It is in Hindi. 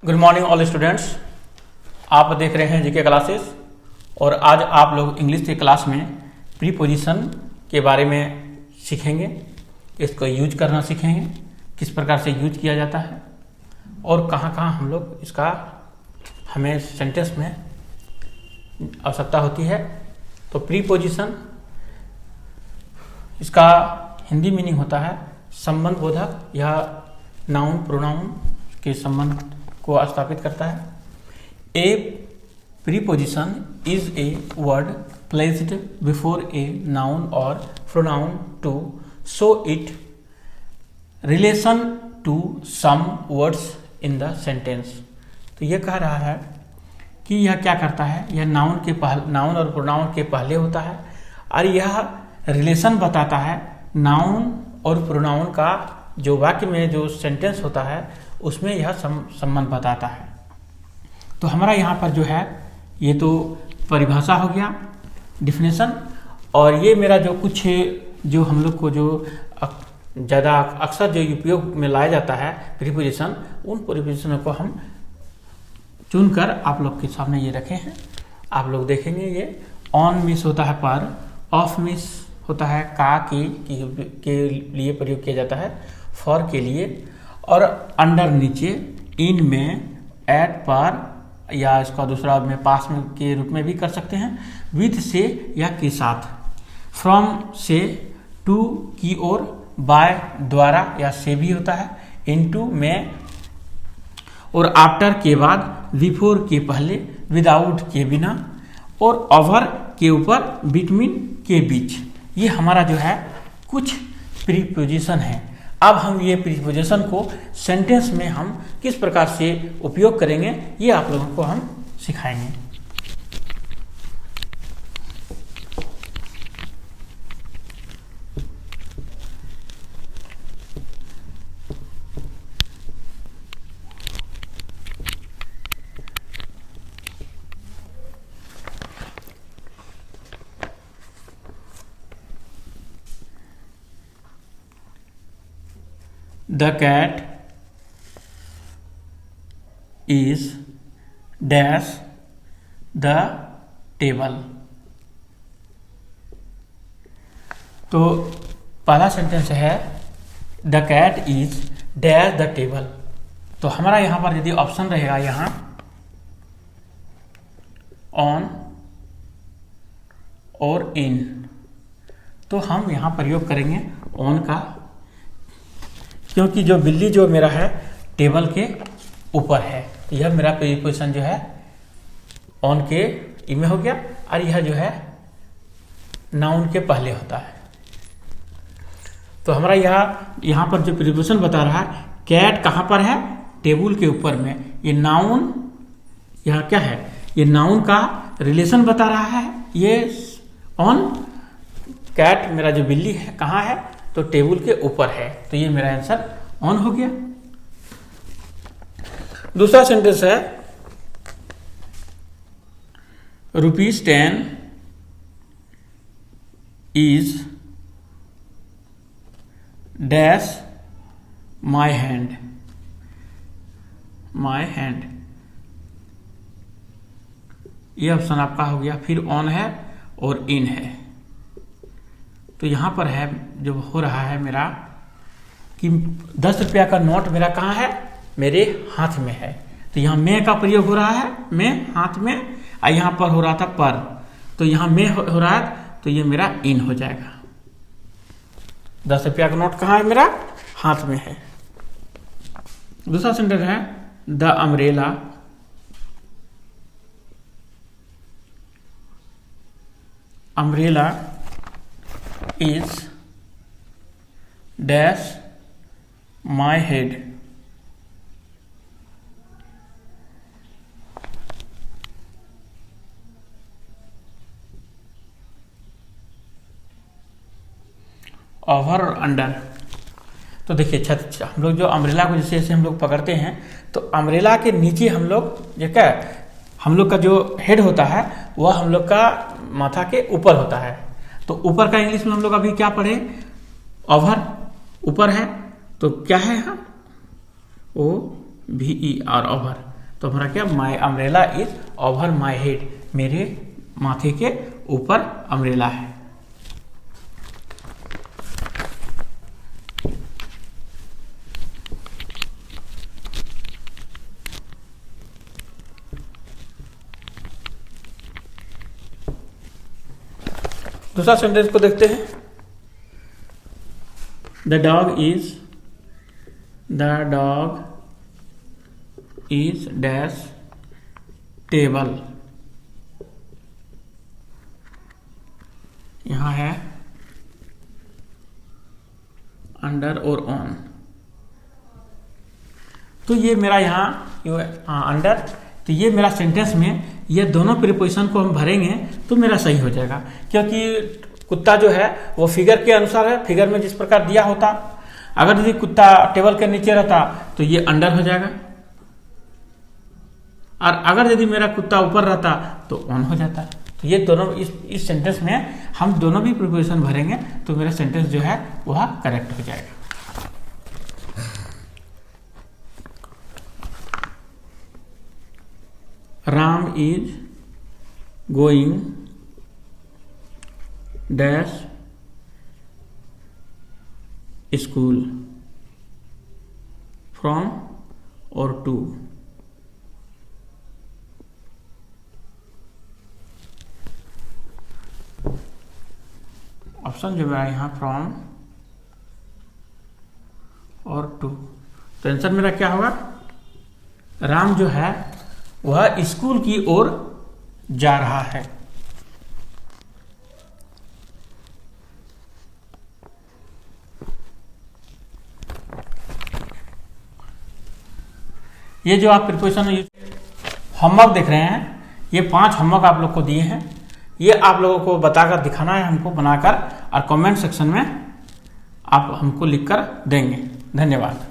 Good morning all students. आप देख रहे हैं जीके क्लासेस और आज आप लोग इंग्लिश की क्लास में प्रीपोजिशन के बारे में सीखेंगे। इसको यूज करना सीखेंगे, किस प्रकार से यूज किया जाता है और कहाँ कहाँ हम लोग इसका हमें सेंटेंस में आवश्यकता होती है। तो प्रीपोजिशन इसका हिंदी मीनिंग होता है संबंध बोधक या नाउन प्रोनाउन के संबंध को स्थापित करता है। A preposition is a word placed before a noun और pronoun to show it relation to some words in the sentence. तो यह कह रहा है कि यह क्या करता है, यह नाउन और प्रोनाउन के पहले होता है और यह रिलेशन बताता है नाउन और प्रोनाउन का। जो वाक्य में जो सेंटेंस होता है उसमें यह संबंध बताता है। तो हमारा यहाँ पर जो है ये तो परिभाषा हो गया, डिफिनेशन। और ये मेरा जो कुछ जो हम लोग को जो ज़्यादा अक्सर जो उपयोग में लाया जाता है प्रीपोजिशन, उन प्रीपोजिशनों को हम चुनकर आप लोग के सामने ये रखे हैं। आप लोग देखेंगे ये ऑन मिस होता है पर, ऑफ मिस होता है का के लिए प्रयोग किया जाता है, फॉर के लिए, और अंडर नीचे, इन में, एट पर या इसका दूसरा में पास में के रूप में भी कर सकते हैं, विद से या के साथ, फ्रॉम से, टू की ओर, बाय द्वारा या से भी होता है, इनटू में, और आफ्टर के बाद, बिफोर के पहले, विदाउट के बिना, और ओवर के ऊपर, बिटवीन के बीच। ये हमारा जो है कुछ प्रीपोजिशन है। अब हम ये प्रीपोजिशन को सेंटेंस में हम किस प्रकार से उपयोग करेंगे ये आप लोगों को हम सिखाएंगे। The cat is dash the table। तो पहला सेंटेंस है the cat is dash the table. तो हमारा यहां पर यदि ऑप्शन रहेगा यहां ऑन और इन, तो हम यहां प्रयोग करेंगे ऑन का, क्योंकि जो बिल्ली जो मेरा है टेबल के ऊपर है। तो यह मेरा प्रीपोजिशन जो है ऑन के ई में हो गया और यह जो है नाउन के पहले होता है। तो हमारा यहाँ पर जो प्रीपोजिशन बता रहा है कैट कहाँ पर है, टेबल के ऊपर में। ये नाउन यहाँ क्या है, ये नाउन का रिलेशन बता रहा है। ये ऑन, कैट मेरा जो बिल्ली है कहाँ है, तो टेबल के ऊपर है। तो ये मेरा आंसर ऑन हो गया। दूसरा सेंटेंस है ₹10 इज डैश माई हैंड। ये ऑप्शन आपका हो गया। फिर ऑन है और इन है। तो यहाँ पर है जो हो रहा है मेरा कि 10 रुपया का नोट मेरा कहाँ है, मेरे हाथ में है। तो यहाँ में का प्रयोग हो रहा है, में हाथ में, और यहाँ पर हो रहा था पर, तो यहाँ में हो रहा है, तो ये मेरा इन हो जाएगा। 10 रुपया का नोट कहाँ है, मेरा हाथ में है। दूसरा सेंटेंस है the umbrella is dash my head। Over और अंडर। तो देखिए छत, हम लोग जो अम्ब्रेला को जैसे हम लोग पकड़ते हैं, तो अम्ब्रेला के नीचे हम लोग जो क्या हम लोग का जो हेड होता है वह हम लोग का माथा के ऊपर होता है। तो ऊपर का इंग्लिश में हम लोग अभी क्या पढ़े, ओवर, ऊपर है। तो क्या है यहाँ, OVER, ओवर। तो हमारा क्या, माई umbrella is over my head, मेरे माथे के ऊपर अम्ब्रेला है। दूसरा सेंटेंस को देखते हैं। The dog is dash table, यहां है अंडर और ऑन। तो ये मेरा यहाँ अंडर, तो ये मेरा सेंटेंस में ये दोनों प्रीपोजिशन को हम भरेंगे तो मेरा सही हो जाएगा, क्योंकि कुत्ता जो है वो फिगर के अनुसार है, फिगर में जिस प्रकार दिया होता। अगर यदि कुत्ता टेबल के नीचे रहता तो ये अंडर हो जाएगा, और अगर यदि मेरा कुत्ता ऊपर रहता तो ऑन हो जाता। तो ये दोनों इस सेंटेंस में हम दोनों भी प्रीपोजिशन भरेंगे तो मेरा सेंटेंस जो है वह करेक्ट हो जाएगा। Ram is going dash school from और टू। ऑप्शन जो है यहाँ फ्रॉम और टू, तो आंसर मेरा क्या होगा, राम जो है वह स्कूल की ओर जा रहा है। ये जो आप प्रीपोजिशन होमवर्क देख रहे हैं, ये 5 होमवर्क आप लोग को दिए हैं, ये आप लोगों को बताकर दिखाना है हमको बनाकर, और कमेंट सेक्शन में आप हमको लिखकर देंगे। धन्यवाद।